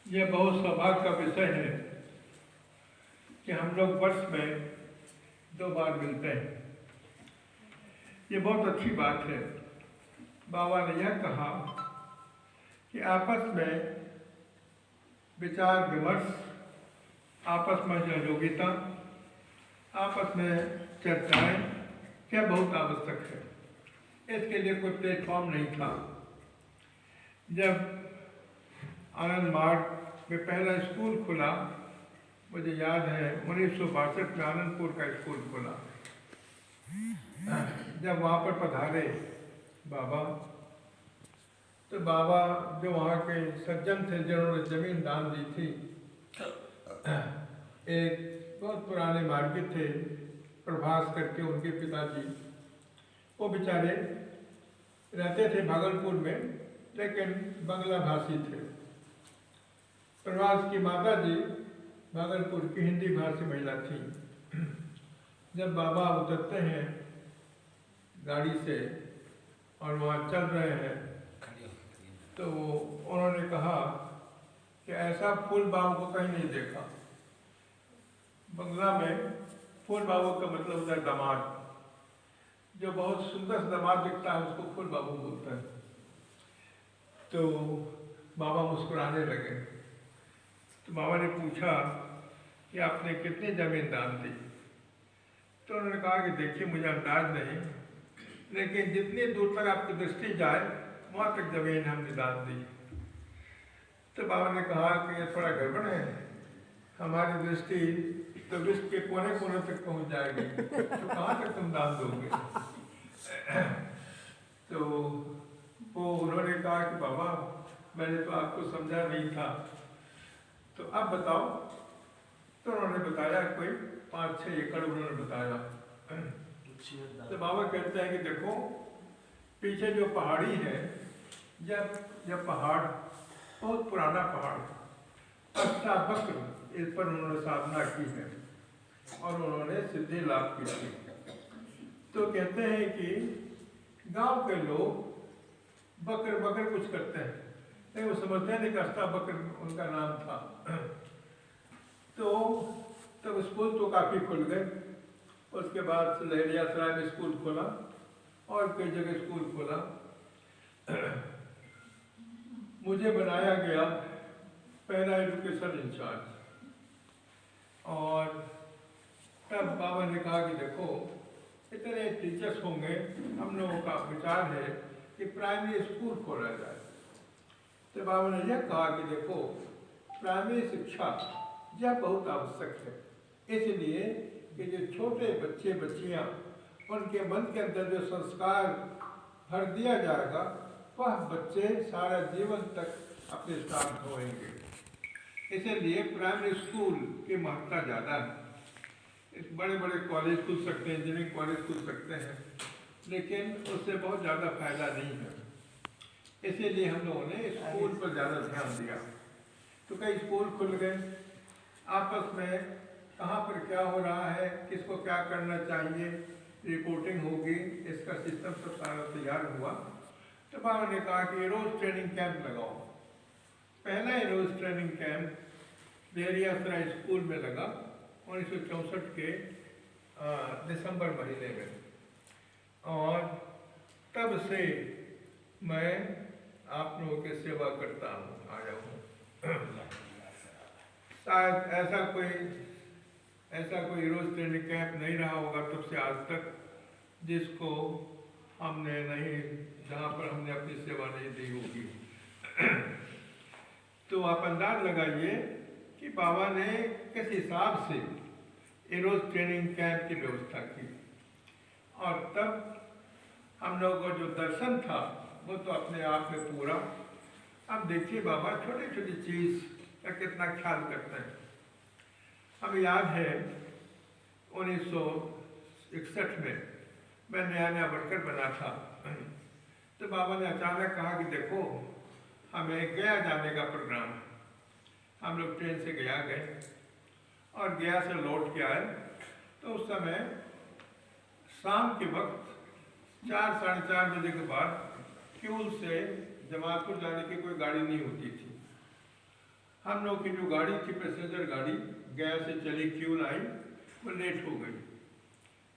यह बहुत सौभाग्य का विषय है कि हम लोग वर्ष में 2 बार मिलते हैं। ये बहुत अच्छी बात है। बाबा ने यह कहा कि आपस में विचार विमर्श, आपस में सहयोगिता, आपस में चर्चाएं क्या बहुत आवश्यक है। इसके लिए कोई प्लेटफॉर्म नहीं था। जब आनंद मार्ग में पहला स्कूल खुला, मुझे याद है 1962 में आनंदपुर का स्कूल खुला। जब वहाँ पर पधारे बाबा, तो बाबा जो वहाँ के सज्जन थे जिन्होंने जमीन दान दी थी, एक बहुत पुराने मार्गी थे प्रभास करके, उनके पिताजी, वो बेचारे रहते थे भागलपुर में, लेकिन बंगला भाषी थे। प्रभास की माता जी भागलपुर की हिंदी भाषी महिला थी। जब बाबा उतरते हैं गाड़ी से और वहाँ चल रहे हैं, तो उन्होंने कहा कि ऐसा फूल बाबू को कहीं नहीं देखा। बंगला में फूल बाबू का मतलब होता है दामाद। जो बहुत सुंदर दामाद दिखता है उसको फूल बाबू बोलते हैं। तो बाबा मुस्कुराने लगे। तो बाबा ने पूछा कि आपने कितनी जमीन दान दी? तो उन्होंने कहा कि देखिए मुझे अंदाज नहीं, लेकिन जितनी दूर तक आपकी दृष्टि जाए वहाँ तक जमीन हमने दान दी। तो बाबा ने कहा कि ये थोड़ा गड़बड़ है, हमारी दृष्टि तो विश्व के कोने कोने तक पहुँच जाएगी, तो कहाँ तक तुम दान दोगे? तो वो उन्होंने कहा कि बाबा मैंने तो आपको समझा नहीं था, तो अब बताओ। तो उन्होंने बताया कोई 5-6 एकड़ उन्होंने बताया। तो बाबा कहते हैं कि देखो पीछे जो पहाड़ी है, जब पहाड़ बहुत पुराना पहाड़, अष्टावक्र, इस पर उन्होंने साधना की है और उन्होंने सिद्धि लाभ की थी। तो कहते हैं कि गांव के लोग बकर बकर कुछ करते हैं, नहीं वो समझते नहीं कि अष्टावक्र उनका नाम था। तो तब स्कूल तो काफ़ी खुल गए। उसके बाद लहरिया सराय में स्कूल खोला और कई जगह स्कूल खोला। मुझे बनाया गया पहला एजुकेशन इंचार्ज। और तब बाबा ने कहा कि देखो इतने टीचर्स होंगे, हम लोगों का विचार है कि प्राइमरी स्कूल खोला जाए। तो बाबा ने यह कहा कि देखो प्राइमरी शिक्षा यह बहुत आवश्यक है, इसलिए कि जो छोटे बच्चे बच्चियाँ, उनके मन के अंदर जो संस्कार भर दिया जाएगा, वह बच्चे सारा जीवन तक अपने साथ ढोएंगे। इसीलिए प्राइमरी स्कूल की महत्ता ज़्यादा है। बड़े बड़े कॉलेज खुल सकते हैं, इंजीनियरिंग कॉलेज खुल सकते हैं, लेकिन उससे बहुत ज़्यादा फायदा नहीं है। इसीलिए हम लोगों ने स्कूल पर ज़्यादा ध्यान दिया। तो कई स्कूल खुल गए, आपस में कहाँ पर क्या हो रहा है, किसको क्या करना चाहिए, रिपोर्टिंग होगी, इसका सिस्टम सब सारा तैयार हुआ। तो बाबा ने कहा कि रोज़ ट्रेनिंग कैंप लगाओ। पहला रोज़ ट्रेनिंग कैंप लहरिया सराय स्कूल में लगा 1964 के दिसंबर महीने में। और तब से मैं आप लोगों की सेवा करता हूँ, आया हूँ। शायद ऐसा कोई रोज ट्रेनिंग कैंप नहीं रहा होगा तब से आज तक जिसको हमने नहीं, जहाँ पर हमने अपनी सेवा नहीं दी होगी। तो आप अंदाज लगाइए कि बाबा ने किस हिसाब से ये रोज ट्रेनिंग कैंप की व्यवस्था की। और तब हम लोगों को जो दर्शन था वो तो अपने आप में पूरा। अब देखिए बाबा छोटी छोटी चीज़ का कितना ख्याल करते हैं। हमें याद है 1961 में मैं नया नया वर्कर बना था। तो बाबा ने अचानक कहा कि देखो हमें गया जाने का प्रोग्राम है। हम लोग ट्रेन से गया गए और गया से लौट के आए। तो उस समय शाम के वक्त 4-4:30 बजे के बाद क्यूल से जमालपुर जाने की कोई गाड़ी नहीं होती थी। हम लोग की जो गाड़ी थी पैसेंजर गाड़ी गया से चली क्यों आई, वो लेट हो गई,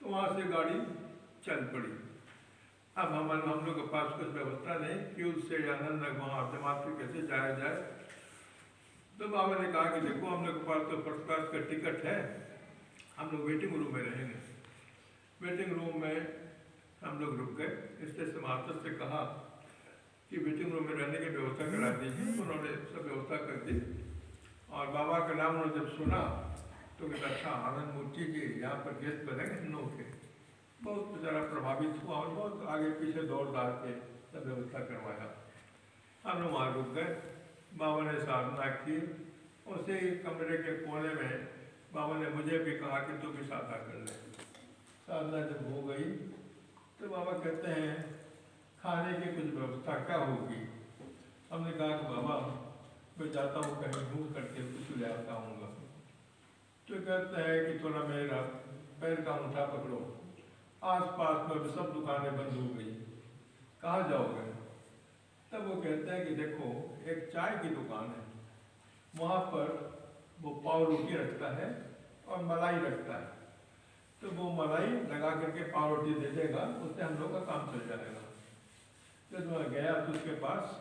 तो वहाँ से गाड़ी चल पड़ी। अब हम लोग के पास कुछ व्यवस्था नहीं, क्यों से आनंद वहाँ जमात पे कैसे जाया जाए। तो बाबा ने कहा कि देखो हम लोग के पास तो फर्स्ट क्लास का टिकट है, हम लोग वेटिंग रूम में रहेंगे। वेटिंग रूम में हम लोग रुक गए। स्टेशन मास्टर से कहा कि वेटिंग रूम में रहने की व्यवस्था करा दीजिए, तो उन्होंने सब व्यवस्था कर दी। और बाबा का नाम उन्होंने जब सुना तो कहते अच्छा आनंद मूर्ति जी यहाँ पर गेस्ट बनेंगे हम लोग के। बहुत बेचारा प्रभावित हुआ और बहुत आगे पीछे दौड़ दौड़ के सब व्यवस्था करवाया। हम लोग वहाँ रुक गए, बाबा ने साधना की। उसी कमरे के कोने में बाबा ने मुझे भी कहा कि तू भी साधना कर ले। साधना जब हो गई तो बाबा कहते हैं खाने की कुछ व्यवस्था क्या होगी। हमने कहा कि बाबा मैं जाता हूँ कहीं ढूंढ करके कुछ ले आता हूँ। तो कहते हैं कि थोड़ा मेरा पैर का अंगूठा पकड़ो, आस पास में सब दुकानें बंद हो गई, कहाँ जाओगे। तब वो कहते हैं कि देखो एक चाय की दुकान है, वहाँ पर वो पाव रोटी रखता है और मलाई रखता है, तो वो मलाई लगा करके पाव रोटी दे देगा, उससे हम लोग का काम चल जाएगा। जब मैं गया तो उसके पास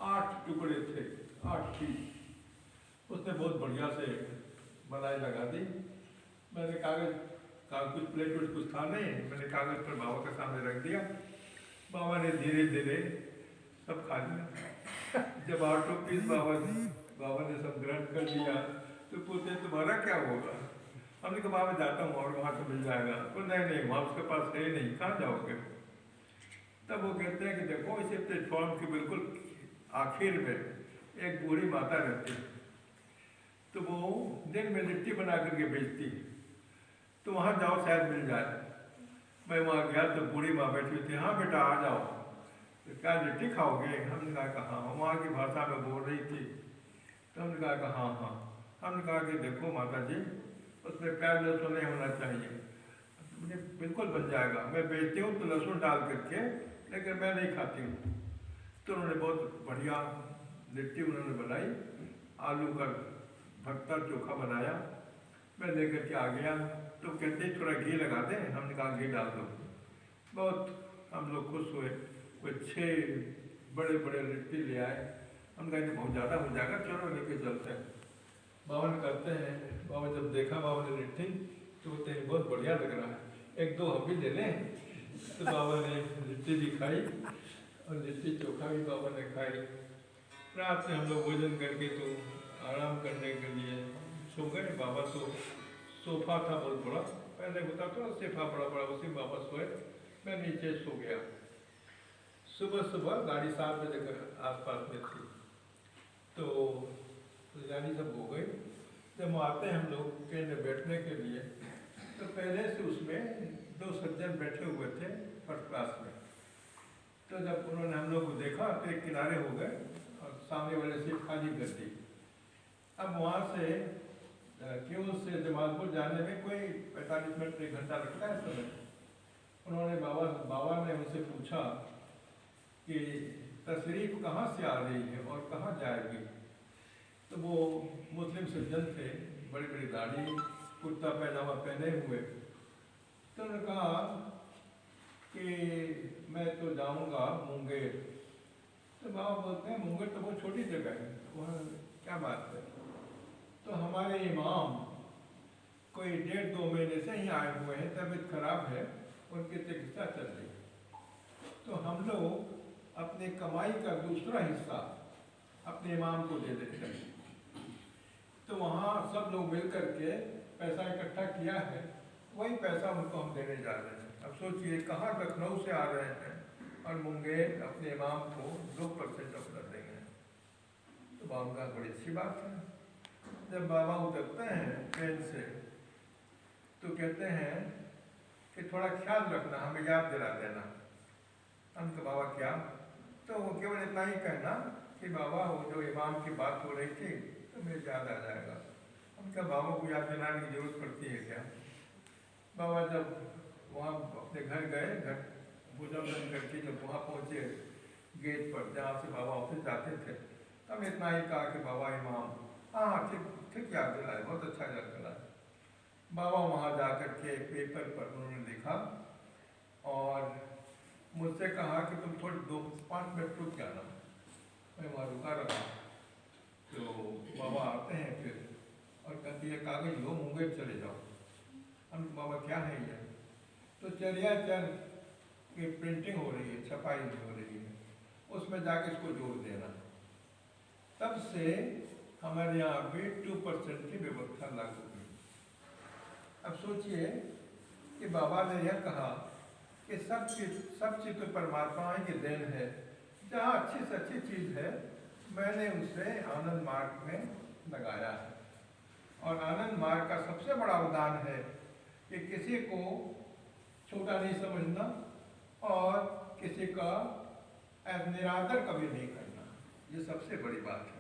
8 टुकड़े थे, 8 पीस। उसने बहुत बढ़िया से मलाई लगा दी। मैंने कागज कुछ प्लेट वोट कुछ था नहीं, मैंने कागज पर बाबा के सामने रख दिया। बाबा ने धीरे धीरे सब खा लिया। जब 8 पीस बाबा ने सब ग्रहण कर लिया तो पूछते तुम्हारा क्या होगा। हमने कहा बाबा जाता हूँ और वहाँ से मिल जाएगा। तो नहीं वहाँ उसके पास है नहीं, कहाँ जाओगे। तब वो कहते हैं कि देखो इसे प्लेटफॉर्म के बिल्कुल आखिर में एक बूढ़ी माता रहती है, तो वो दिन में लिट्टी बना करके बेचती, तो वहाँ जाओ शायद मिल जाए। मैं वहाँ गया तो बूढ़ी माँ बैठी थी। हाँ बेटा आ जाओ, तो क्या लिट्टी खाओगे। हमने कहा कि हाँ। वहाँ की भाषा में बोल रही थी, तो हमने कहा कि हाँ हाँ। हमने कहा कि देखो माता जी उसमें प्याज लहसुन नहीं होना चाहिए। मुझे बिल्कुल बन जाएगा, मैं बेचती हूँ तो लहसुन डाल करके, लेकिन मैं नहीं खाती हूँ। तो उन्होंने बहुत बढ़िया लिट्टी उन्होंने बनाई, आलू का भरता चोखा बनाया। मैं लेकर के आ गया तो कहते थोड़ा घी लगा दें। हमने कहा घी डाल दो। बहुत हम लोग खुश हुए। कोई 6 बड़े बड़े लिट्टी ले आए। हम कहा बहुत ज़्यादा हो जाएगा, चलो लेके चलते हैं। बाबा ने कहते हैं, बाबा जब देखा बाबा ने लिट्टी तो बोलते हैं बहुत बढ़िया लग रहा है, 1-2 हम भी ले लें। तो बाबा ने लिट्टी भी खाई और लिट्टी चोखा भी बाबा ने खाई। रात में हम लोग भोजन करके तो आराम करने के लिए सो गए। बाबा तो सोफा था बहुत बड़ा, पहले होता था सोफा बड़ा बड़ा, उसी में बाबा सोए, मैं नीचे सो गया। सुबह गाड़ी 7 बजे के आसपास में थी, तो गाड़ी सब हो गई। जब हम आते हैं हम लोग ट्रेन में बैठने के लिए, तो पहले से उसमें 2 सज्जन बैठे हुए थे फर्स्ट क्लास में। तो जब उन्होंने हम लोग को देखा तो एक किनारे हो गए और सामने वाले सीट खाली कर दी। अब वहाँ से क्यों से जमालपुर जाने में कोई 45 मिनट 1 घंटा लगता है समय। उन्होंने बाबा ने उनसे पूछा कि तशरीफ कहाँ से आ रही है और कहाँ जाएगी। तो वो मुस्लिम सज्जन थे, बड़ी बड़ी दाढ़ी, कुर्ता पैजामा पहने हुए। तो उन्होंने कहा कि मैं तो जाऊँगा मुंगेर। तो बाबा बोलते हैं मुंगेर तो बहुत छोटी जगह है, वहाँ क्या बात है। तो हमारे इमाम कोई 1.5-2 महीने से ही आए हुए हैं, तबीयत खराब है, उनकी चिकित्सा चल रही है। तो हम लोग अपने कमाई का दूसरा हिस्सा अपने इमाम को दे देते हैं। तो वहाँ सब लोग मिल करके पैसा इकट्ठा किया है, वही पैसा उनको हम देने जा रहे हैं। अब सोचिए कहाँ लखनऊ से आ रहे हैं और मुंगेर अपने इमाम को 2% अपना देंगे। तो बाबा का बड़ी अच्छी बात है। जब बाबा उतरते हैं ट्रेन से तो कहते हैं कि थोड़ा ख्याल रखना, हमें याद दिला देना। हम तो बाबा क्या, तो वो केवल इतना ही कहना कि बाबा वो जो इमाम की बात हो रही थी तो मुझे याद आ जाएगा। हम क्या बाबा को याद दिलाने की जरूरत पड़ती है क्या। बाबा जब वहाँ अपने घर गए, घर भोजन करके जब वहाँ पहुँचे गेट पर जहाँ से बाबा ऑफिस जाते थे, तब इतना ही कहा कि बाबा इमाम ठीक याद दिलाए, बहुत अच्छा याद दिलाए। बाबा वहाँ जा कर के पेपर पर उन्होंने लिखा और मुझसे कहा कि तुम थोड़ी 2-5 मिनट रुक जाना। मैं वहाँ रुका रहा, तो बाबा आते हैं फिर और कहती है कागज लो, मुंगेर चले जाओ। हम बाबा क्या है ये? तो चरिया चंद की प्रिंटिंग हो रही है, छपाई हो रही है, उसमें जाके इसको जोड़ देना। तब से हमारे यहाँ भी 2% की व्यवस्था लागू हुई। अब सोचिए कि बाबा ने यह कहा कि सब चीज़ तो परमात्मा की देन है, जहाँ अच्छी से अच्छी चीज़ है मैंने उसे आनंद मार्ग में लगाया है। और आनंद मार्ग का सबसे बड़ा उदाहरण है कि किसी को छोटा नहीं समझना और किसी का निरादर कभी नहीं करना, ये सबसे बड़ी बात है।